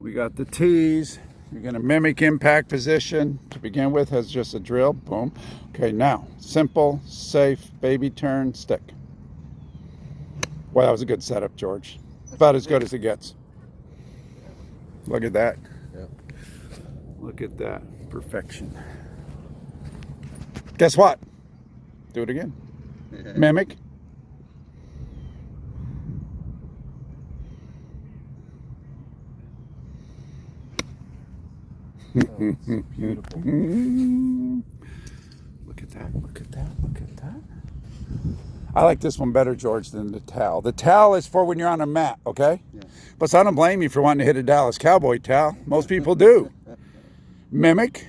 We got the tees. You're going to mimic impact position to begin with as just a drill. Boom. Okay, now, simple, safe, baby turn, stick. Well, that was a good setup, George. About as good as it gets. Look at that. Yep. Look at that. Perfection. Guess what? Do it again. Mimic. Oh, it's beautiful. Look at that, look at that, look at that. I like this one better, George, than the towel. The towel is for when you're on a mat, okay? Yeah. But I don't blame you for wanting to hit a Dallas Cowboy towel. Most people do. Mimic.